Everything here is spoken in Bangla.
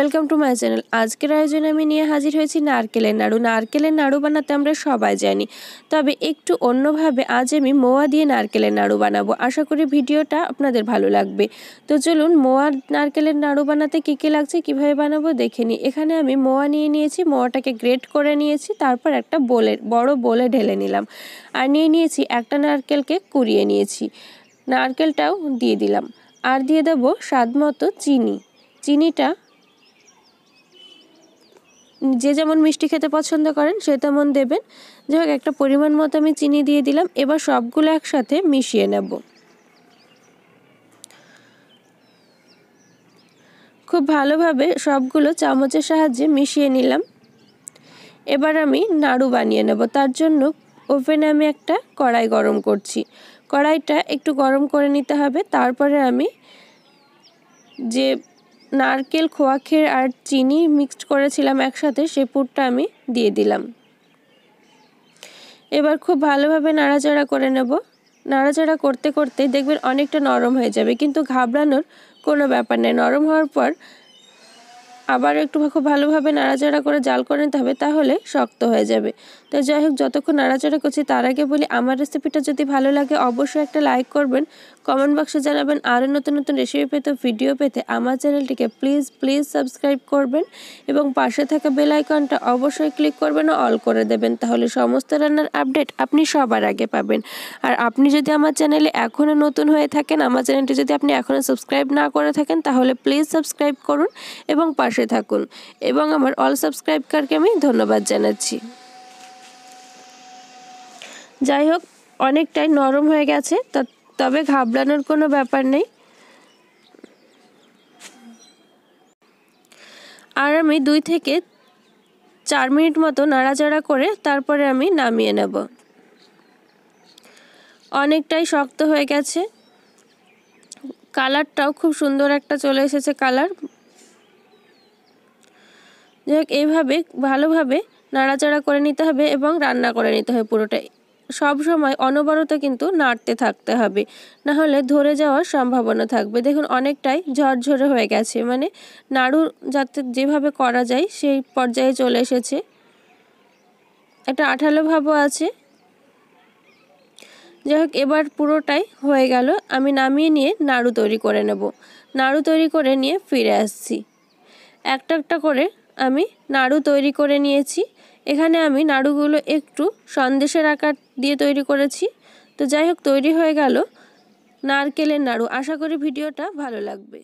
Welcome to my channel. আজকের আয়োজনে আমি নিয়ে হাজির হয়েছি নারকেলের নাড়ু। নারকেলের নাড়ু বানাতে আমরা সবাই জানি, তবে একটু অন্যভাবে আজ আমি মোয়া দিয়ে নারকেলের নাড়ু বানাবো। আশা করি ভিডিওটা আপনাদের ভালো লাগবে। তো চলুন মোয়া নারকেলের নাড়ু বানাতে কী কী লাগছে, কীভাবে বানাবো দেখে নিই। এখানে আমি মোয়া নিয়ে নিয়েছি, মোয়াটাকে গ্রেট করে নিয়েছি, তারপর একটা বড় বোলে ঢেলে নিলাম। আর নিয়েছি একটা নারকেলকে কুড়িয়ে নিয়েছি, নারকেলটাও দিয়ে দিলাম। আর দিয়ে দেবো স্বাদ মতো চিনি। চিনিটা যে যেমন মিষ্টি খেতে পছন্দ করেন সে তেমন দেবেন। যাই হোক, একটা পরিমাণ মতো আমি চিনি দিয়ে দিলাম। এবার সবগুলো একসাথে মিশিয়ে নেব। খুব ভালোভাবে সবগুলো চামচের সাহায্যে মিশিয়ে নিলাম। এবার আমি নাড়ু বানিয়ে নেব। তার জন্য ওভেনে আমি একটা কড়াই গরম করছি। কড়াইটা একটু গরম করে নিতে হবে। তারপরে আমি যে নারকেল, খোয়া ক্ষীর আর চিনি মিক্সড করেছিলাম একসাথে, সে পুরটা আমি দিয়ে দিলাম। এবার খুব ভালোভাবে নাড়াচাড়া করে নেব। নাড়াচাড়া করতে করতে দেখবেন অনেকটা নরম হয়ে যাবে, কিন্তু ঘাবড়ানোর কোনো ব্যাপার নেই। নরম হওয়ার পর আবার একটু খুব ভালোভাবে নাড়াচাড়া করে জাল করে নিতে হবে, তাহলে শক্ত হয়ে যাবে। তো যাই হোক, যতক্ষণ নাড়াচাড়া করছি তার আগে বলি, আমার রেসিপিটা যদি ভালো লাগে অবশ্যই একটা লাইক করবেন, কমেন্ট বক্সে জানাবেন। আরও নতুন নতুন রেসিপি পেতে, ভিডিও পেতে আমার চ্যানেলটিকে প্লিজ সাবস্ক্রাইব করবেন এবং পাশে থাকা বেল আইকনটা অবশ্যই ক্লিক করবেন ও অল করে দেবেন, তাহলে সমস্ত রান্নার আপডেট আপনি সবার আগে পাবেন। আর আপনি যদি আমার চ্যানেলে এখনও নতুন হয়ে থাকেন, আমার চ্যানেলটি যদি আপনি এখনও সাবস্ক্রাইব না করে থাকেন, তাহলে প্লিজ সাবস্ক্রাইব করুন এবং পাশে থাকুন। এবং আমার অল সাবস্ক্রাইবকারকে আমি ধন্যবাদ জানাচ্ছি। যাই হোক, অনেকটাই নরম হয়ে গেছে, তবে ঘাবড়ানোর কোনো ব্যাপার নেই। আর আমি 2 থেকে 4 মিনিট মতো নাড়াচাড়া করে তারপরে আমি নামিয়ে নেব। অনেকটাই শক্ত হয়ে গেছে, কালারটাও খুব সুন্দর একটা চলে এসেছে কালার। যাই হোক, এইভাবে ভালোভাবে নাড়াচাড়া করে নিতে হবে এবং রান্না করে নিতে হবে পুরোটাই। সব সময় অনবরত কিন্তু নাড়তে থাকতে হবে, না হলে ধরে যাওয়ার সম্ভাবনা থাকবে। দেখুন অনেকটাই ঝরঝরে হয়ে গেছে, মানে নাড়ু যাতে যেভাবে করা যায় সেই পর্যায়ে চলে এসেছে। একটা আঠালো ভাবও আছে। যাই হোক, এবার পুরোটাই হয়ে গেল। আমি নামিয়ে নিয়ে নাড়ু তৈরি করে নেব। নাড়ু তৈরি করে নিয়ে ফিরে আসছি। একটা একটা করে আমি নাড়ু তৈরি করে নিয়েছি। এখানে আমি নাড়ুগুলো একটু সন্দেশের আকার দিয়ে তৈরি করেছি। তো যাই হোক, তৈরি হয়ে গেল নারকেলের নাড়ু। আশা করি ভিডিওটা ভালো লাগবে।